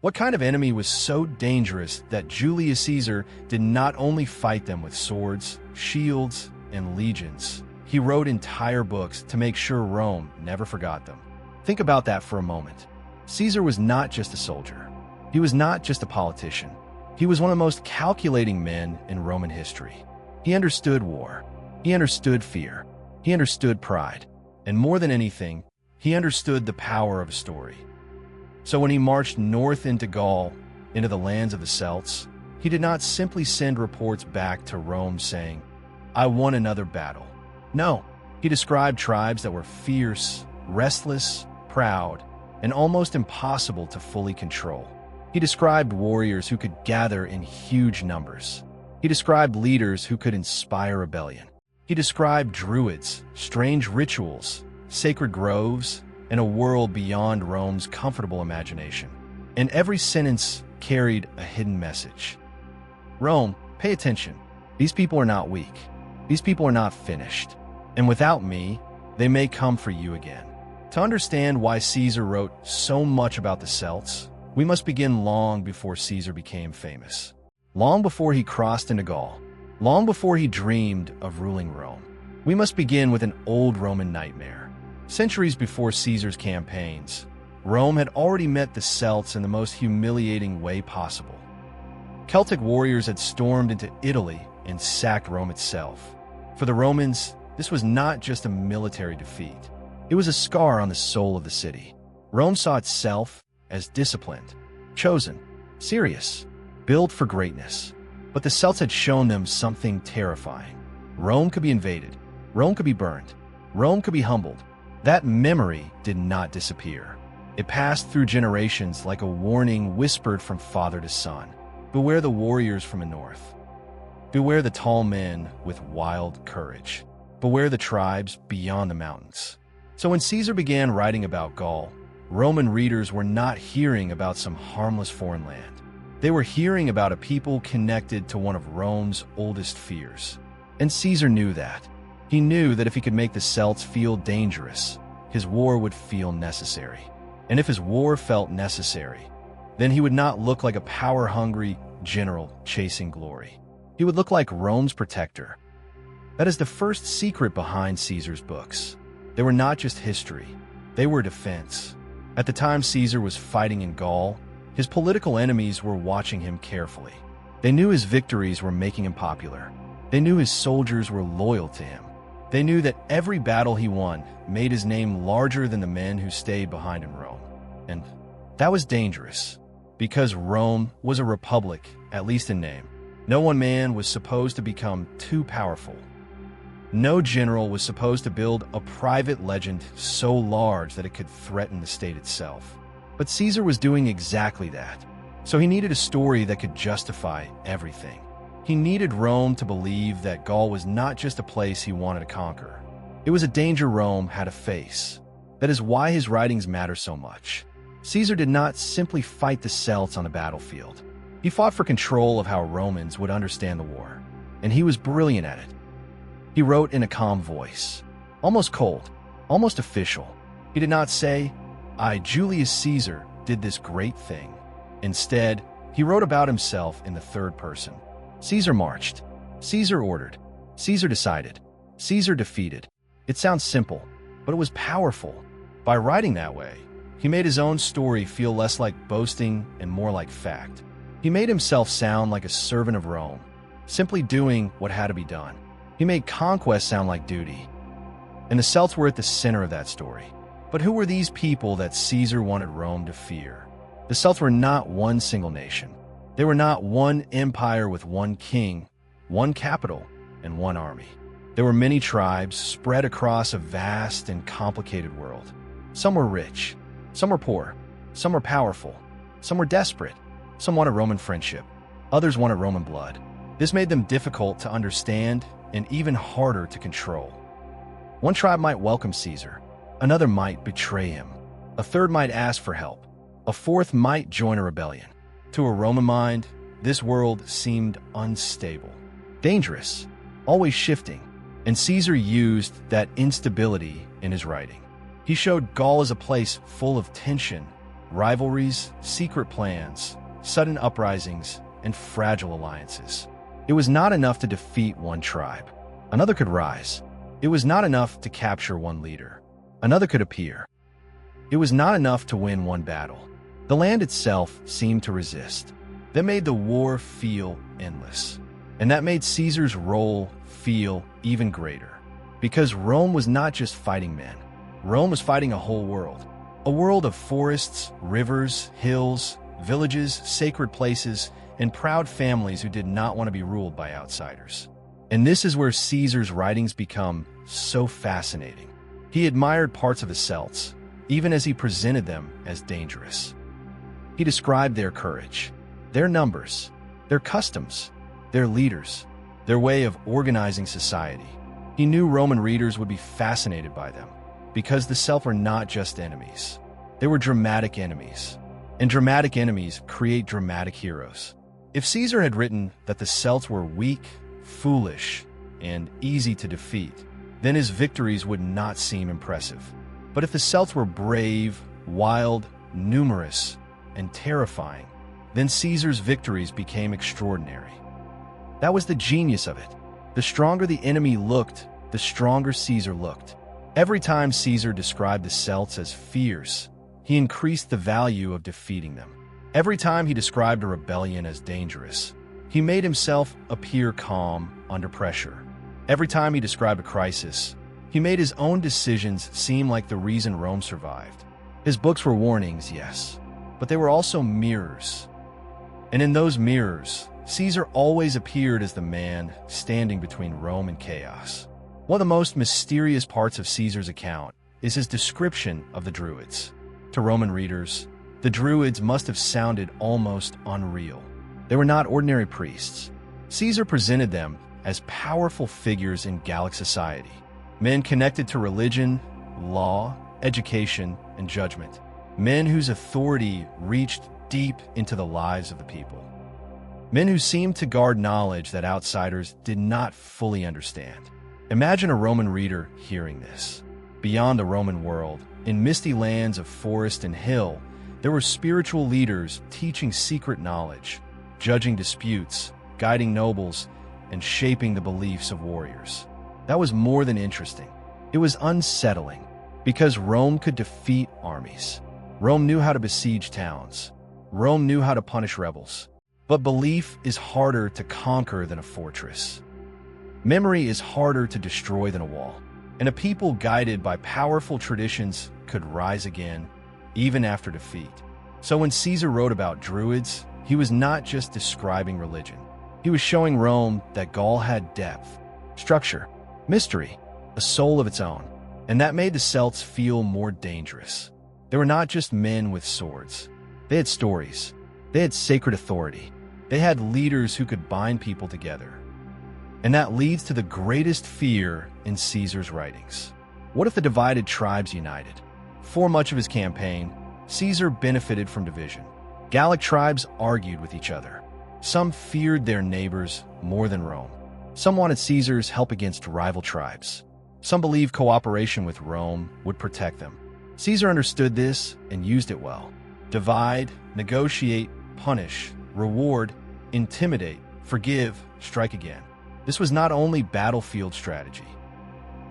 What kind of enemy was so dangerous that Julius Caesar did not only fight them with swords, shields, and legions? He wrote entire books to make sure Rome never forgot them. Think about that for a moment. Caesar was not just a soldier. He was not just a politician. He was one of the most calculating men in Roman history. He understood war. He understood fear. He understood pride. And more than anything, he understood the power of a story. So when he marched north into Gaul, into the lands of the Celts, he did not simply send reports back to Rome saying, "I won another battle." No, he described tribes that were fierce, restless, proud, and almost impossible to fully control. He described warriors who could gather in huge numbers. He described leaders who could inspire rebellion. He described Druids, strange rituals, sacred groves, and a world beyond Rome's comfortable imagination. And every sentence carried a hidden message. Rome, pay attention. These people are not weak. These people are not finished. And without me, they may come for you again. To understand why Caesar wrote so much about the Celts, we must begin long before Caesar became famous. Long before he crossed into Gaul. Long before he dreamed of ruling Rome. We must begin with an old Roman nightmare. Centuries before Caesar's campaigns, Rome had already met the Celts in the most humiliating way possible. Celtic warriors had stormed into Italy and sacked Rome itself. For the Romans, this was not just a military defeat. It was a scar on the soul of the city. Rome saw itself as disciplined, chosen, serious, built for greatness. But the Celts had shown them something terrifying. Rome could be invaded. Rome could be burned. Rome could be humbled. That memory did not disappear. It passed through generations like a warning whispered from father to son. Beware the warriors from the north. Beware the tall men with wild courage. Beware the tribes beyond the mountains. So when Caesar began writing about Gaul, Roman readers were not hearing about some harmless foreign land. They were hearing about a people connected to one of Rome's oldest fears. And Caesar knew that. He knew that if he could make the Celts feel dangerous, his war would feel necessary. And if his war felt necessary, then he would not look like a power-hungry general chasing glory. He would look like Rome's protector. That is the first secret behind Caesar's books. They were not just history. They were defense. At the time Caesar was fighting in Gaul, his political enemies were watching him carefully. They knew his victories were making him popular. They knew his soldiers were loyal to him. They knew that every battle he won made his name larger than the men who stayed behind in Rome. And that was dangerous, because Rome was a republic, at least in name. No one man was supposed to become too powerful. No general was supposed to build a private legend so large that it could threaten the state itself. But Caesar was doing exactly that. So he needed a story that could justify everything. He needed Rome to believe that Gaul was not just a place he wanted to conquer. It was a danger Rome had to face. That is why his writings matter so much. Caesar did not simply fight the Celts on the battlefield. He fought for control of how Romans would understand the war. And he was brilliant at it. He wrote in a calm voice, almost cold, almost official. He did not say, "I, Julius Caesar, did this great thing." Instead, he wrote about himself in the third person. Caesar marched. Caesar ordered. Caesar decided. Caesar defeated. It sounds simple, but it was powerful. By writing that way, he made his own story feel less like boasting and more like fact. He made himself sound like a servant of Rome, simply doing what had to be done. He made conquest sound like duty. And the Celts were at the center of that story. But who were these people that Caesar wanted Rome to fear? The Celts were not one single nation. They were not one empire with one king, one capital, and one army. There were many tribes spread across a vast and complicated world. Some were rich, some were poor, some were powerful, some were desperate, some wanted Roman friendship, others wanted Roman blood. This made them difficult to understand and even harder to control. One tribe might welcome Caesar, another might betray him, a third might ask for help, a fourth might join a rebellion. To a Roman mind, this world seemed unstable, dangerous, always shifting, and Caesar used that instability in his writing. He showed Gaul as a place full of tension, rivalries, secret plans, sudden uprisings, and fragile alliances. It was not enough to defeat one tribe. Another could rise. It was not enough to capture one leader. Another could appear. It was not enough to win one battle. The land itself seemed to resist. That made the war feel endless. And that made Caesar's role feel even greater. Because Rome was not just fighting men. Rome was fighting a whole world. A world of forests, rivers, hills, villages, sacred places, and proud families who did not want to be ruled by outsiders. And this is where Caesar's writings become so fascinating. He admired parts of the Celts, even as he presented them as dangerous. He described their courage, their numbers, their customs, their leaders, their way of organizing society. He knew Roman readers would be fascinated by them, because the Celts were not just enemies. They were dramatic enemies. And dramatic enemies create dramatic heroes. If Caesar had written that the Celts were weak, foolish, and easy to defeat, then his victories would not seem impressive. But if the Celts were brave, wild, numerous, and terrifying, then Caesar's victories became extraordinary. That was the genius of it. The stronger the enemy looked, the stronger Caesar looked. Every time Caesar described the Celts as fierce, he increased the value of defeating them. Every time he described a rebellion as dangerous, he made himself appear calm under pressure. Every time he described a crisis, he made his own decisions seem like the reason Rome survived. His books were warnings, yes, but they were also mirrors. And in those mirrors, Caesar always appeared as the man standing between Rome and chaos. One of the most mysterious parts of Caesar's account is his description of the Druids. To Roman readers, the Druids must have sounded almost unreal. They were not ordinary priests. Caesar presented them as powerful figures in Gallic society, men connected to religion, law, education, and judgment, men whose authority reached deep into the lives of the people, men who seemed to guard knowledge that outsiders did not fully understand. Imagine a Roman reader hearing this. Beyond the Roman world, in misty lands of forest and hill, there were spiritual leaders teaching secret knowledge, judging disputes, guiding nobles, and shaping the beliefs of warriors. That was more than interesting. It was unsettling, because Rome could defeat armies. Rome knew how to besiege towns. Rome knew how to punish rebels. But belief is harder to conquer than a fortress. Memory is harder to destroy than a wall. And a people guided by powerful traditions could rise again, even after defeat. So when Caesar wrote about Druids, he was not just describing religion. He was showing Rome that Gaul had depth, structure, mystery, a soul of its own. And that made the Celts feel more dangerous. They were not just men with swords. They had stories. They had sacred authority. They had leaders who could bind people together. And that leads to the greatest fear in Caesar's writings. What if the divided tribes united? For much of his campaign, Caesar benefited from division. Gallic tribes argued with each other. Some feared their neighbors more than Rome. Some wanted Caesar's help against rival tribes. Some believed cooperation with Rome would protect them. Caesar understood this and used it well. Divide, negotiate, punish, reward, intimidate, forgive, strike again. This was not only battlefield strategy.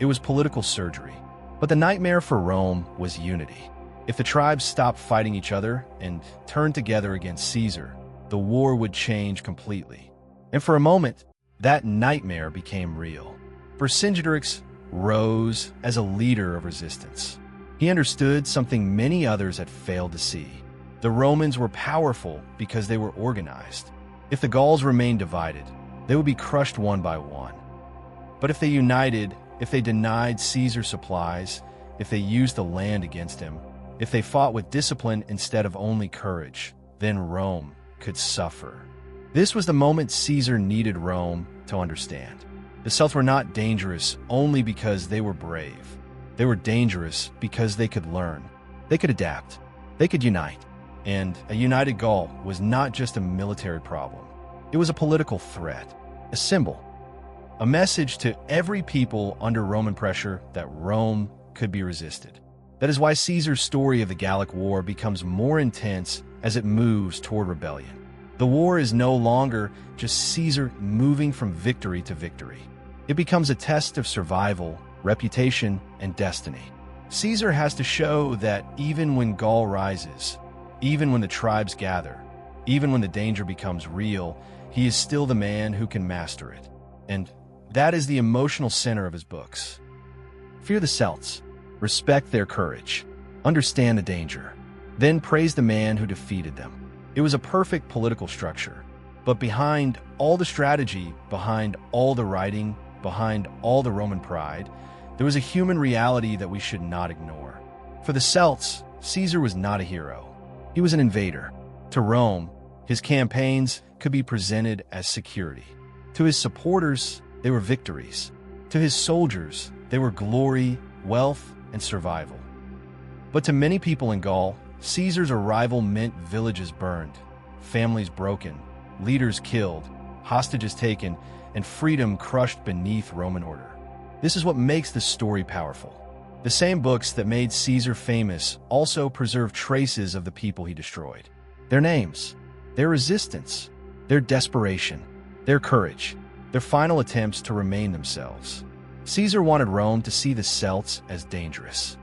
It was political surgery. But the nightmare for Rome was unity. If the tribes stopped fighting each other and turned together against Caesar, the war would change completely. And for a moment, that nightmare became real. Vercingetorix rose as a leader of resistance. He understood something many others had failed to see. The Romans were powerful because they were organized. If the Gauls remained divided, they would be crushed one by one. But if they united, if they denied Caesar supplies, if they used the land against him, if they fought with discipline instead of only courage, then Rome could suffer. This was the moment Caesar needed Rome to understand. The Celts were not dangerous only because they were brave. They were dangerous because they could learn. They could adapt. They could unite. And a united Gaul was not just a military problem. It was a political threat, a symbol, a message to every people under Roman pressure that Rome could be resisted. That is why Caesar's story of the Gallic War becomes more intense as it moves toward rebellion. The war is no longer just Caesar moving from victory to victory. It becomes a test of survival, reputation, and destiny. Caesar has to show that even when Gaul rises, even when the tribes gather, even when the danger becomes real, he is still the man who can master it. And that is the emotional center of his books. Fear the Celts, respect their courage, understand the danger, then praise the man who defeated them. It was a perfect political structure. But behind all the strategy, behind all the writing, behind all the Roman pride, there was a human reality that we should not ignore. For the Celts, Caesar was not a hero. He was an invader. To Rome, his campaigns could be presented as security. To his supporters, they were victories. To his soldiers, they were glory, wealth, and survival. But to many people in Gaul, Caesar's arrival meant villages burned, families broken, leaders killed, hostages taken, and freedom crushed beneath Roman order. This is what makes this story powerful. The same books that made Caesar famous also preserve traces of the people he destroyed. Their names, their resistance, their desperation, their courage, their final attempts to remain themselves. Caesar wanted Rome to see the Celts as dangerous.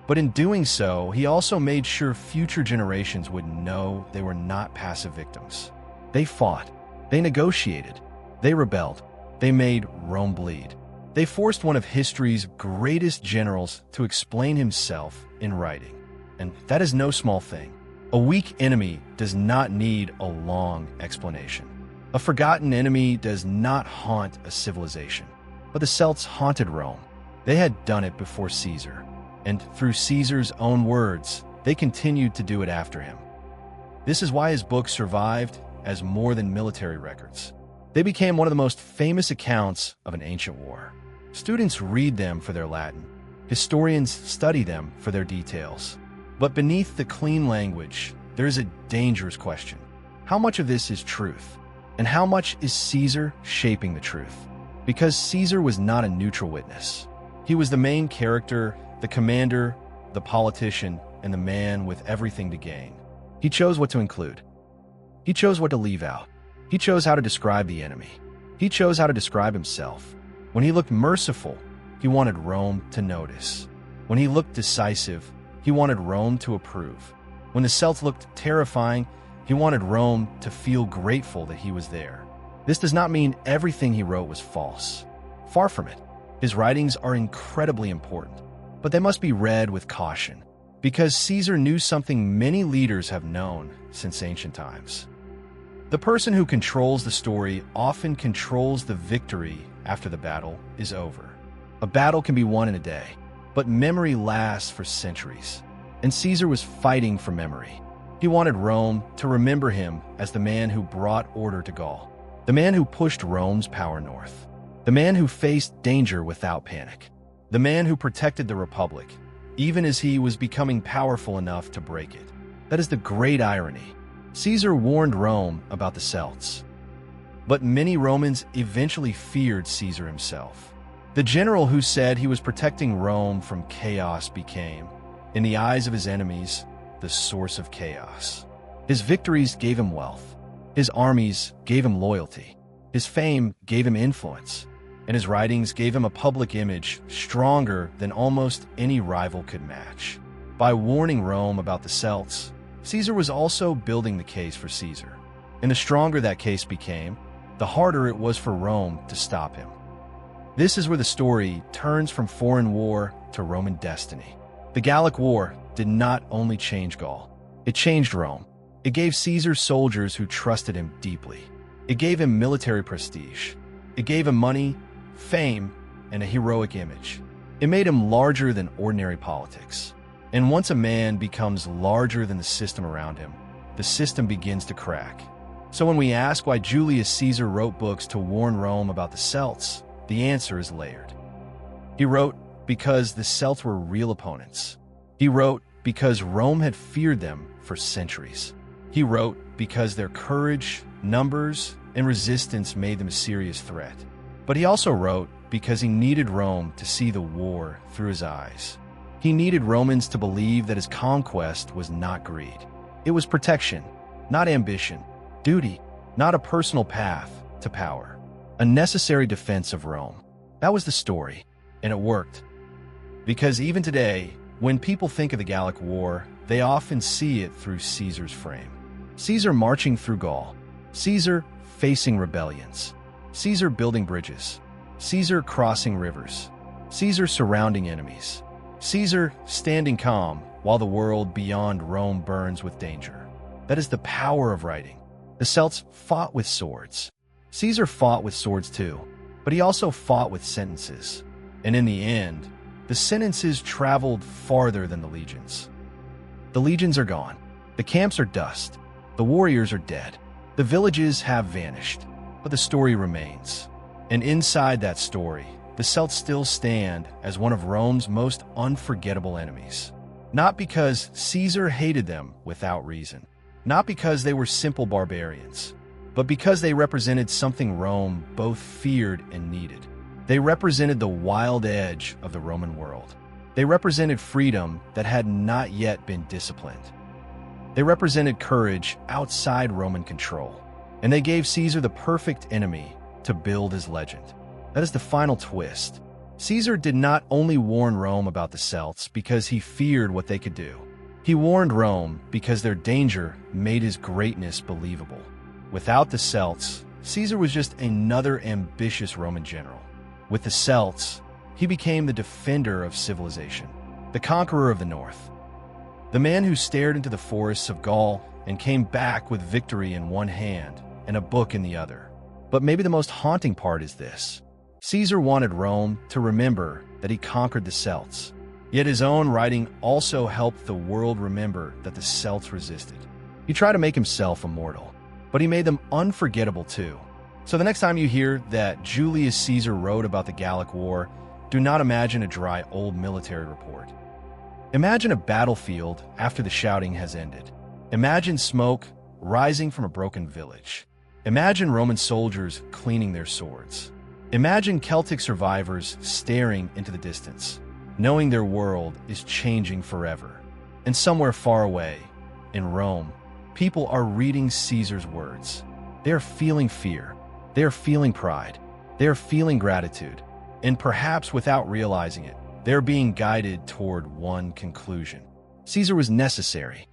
But in doing so, he also made sure future generations would know they were not passive victims. They fought, they negotiated, they rebelled, they made Rome bleed. They forced one of history's greatest generals to explain himself in writing. And that is no small thing. A weak enemy does not need a long explanation. A forgotten enemy does not haunt a civilization. But the Celts haunted Rome. They had done it before Caesar. And through Caesar's own words, they continued to do it after him. This is why his books survived as more than military records. They became one of the most famous accounts of an ancient war. Students read them for their Latin. Historians study them for their details. But beneath the clean language, there is a dangerous question. How much of this is truth? And how much is Caesar shaping the truth? Because Caesar was not a neutral witness. He was the main character, the commander, the politician, and the man with everything to gain. He chose what to include. He chose what to leave out. He chose how to describe the enemy. He chose how to describe himself. When he looked merciful, he wanted Rome to notice. When he looked decisive, he wanted Rome to approve. When the Celts looked terrifying, he wanted Rome to feel grateful that he was there. This does not mean everything he wrote was false. Far from it. His writings are incredibly important, but they must be read with caution, because Caesar knew something many leaders have known since ancient times. The person who controls the story often controls the victory after the battle is over. A battle can be won in a day, but memory lasts for centuries. And Caesar was fighting for memory. He wanted Rome to remember him as the man who brought order to Gaul, the man who pushed Rome's power north, the man who faced danger without panic, the man who protected the Republic, even as he was becoming powerful enough to break it. That is the great irony. Caesar warned Rome about the Celts. But many Romans eventually feared Caesar himself. The general who said he was protecting Rome from chaos became, in the eyes of his enemies, the source of chaos. His victories gave him wealth. His armies gave him loyalty. His fame gave him influence. And his writings gave him a public image stronger than almost any rival could match. By warning Rome about the Celts, Caesar was also building the case for Caesar. And the stronger that case became, the harder it was for Rome to stop him. This is where the story turns from foreign war to Roman destiny. The Gallic War did not only change Gaul, it changed Rome. It gave Caesar soldiers who trusted him deeply. It gave him military prestige. It gave him money, fame, and a heroic image. It made him larger than ordinary politics. And once a man becomes larger than the system around him, the system begins to crack. So when we ask why Julius Caesar wrote books to warn Rome about the Celts, the answer is layered. He wrote because the Celts were real opponents. He wrote because Rome had feared them for centuries. He wrote because their courage, numbers, and resistance made them a serious threat. But he also wrote because he needed Rome to see the war through his eyes. He needed Romans to believe that his conquest was not greed. It was protection, not ambition, duty, not a personal path to power. A necessary defense of Rome. That was the story, and it worked. Because even today, when people think of the Gallic War, they often see it through Caesar's frame. Caesar marching through Gaul. Caesar facing rebellions. Caesar building bridges. Caesar crossing rivers. Caesar surrounding enemies. Caesar standing calm while the world beyond Rome burns with danger. That is the power of writing. The Celts fought with swords. Caesar fought with swords too, but he also fought with sentences. And in the end, the sentences traveled farther than the legions. The legions are gone. The camps are dust. The warriors are dead. The villages have vanished. But the story remains. And inside that story, the Celts still stand as one of Rome's most unforgettable enemies. Not because Caesar hated them without reason. Not because they were simple barbarians, but because they represented something Rome both feared and needed. They represented the wild edge of the Roman world. They represented freedom that had not yet been disciplined. They represented courage outside Roman control. And they gave Caesar the perfect enemy to build his legend. That is the final twist. Caesar did not only warn Rome about the Celts because he feared what they could do. He warned Rome because their danger made his greatness believable. Without the Celts, Caesar was just another ambitious Roman general. With the Celts, he became the defender of civilization, the conqueror of the north, the man who stared into the forests of Gaul and came back with victory in one hand and a book in the other. But maybe the most haunting part is this. Caesar wanted Rome to remember that he conquered the Celts. Yet his own writing also helped the world remember that the Celts resisted. He tried to make himself immortal, but he made them unforgettable too. So the next time you hear that Julius Caesar wrote about the Gallic War, do not imagine a dry old military report. Imagine a battlefield after the shouting has ended. Imagine smoke rising from a broken village. Imagine Roman soldiers cleaning their swords. Imagine Celtic survivors staring into the distance, knowing their world is changing forever. And somewhere far away, in Rome, people are reading Caesar's words. They are feeling fear. They are feeling pride. They are feeling gratitude. And perhaps without realizing it, they're being guided toward one conclusion. Caesar was necessary.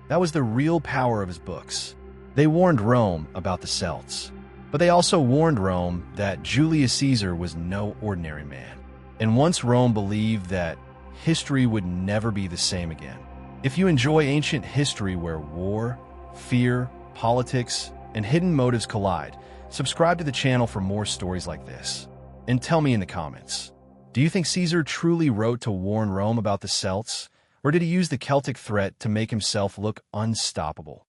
That was the real power of his books. They warned Rome about the Celts, but they also warned Rome that Julius Caesar was no ordinary man. And once Rome believed that history would never be the same again. If you enjoy ancient history where war, fear, politics, and hidden motives collide, subscribe to the channel for more stories like this. And tell me in the comments, do you think Caesar truly wrote to warn Rome about the Celts, or did he use the Celtic threat to make himself look unstoppable?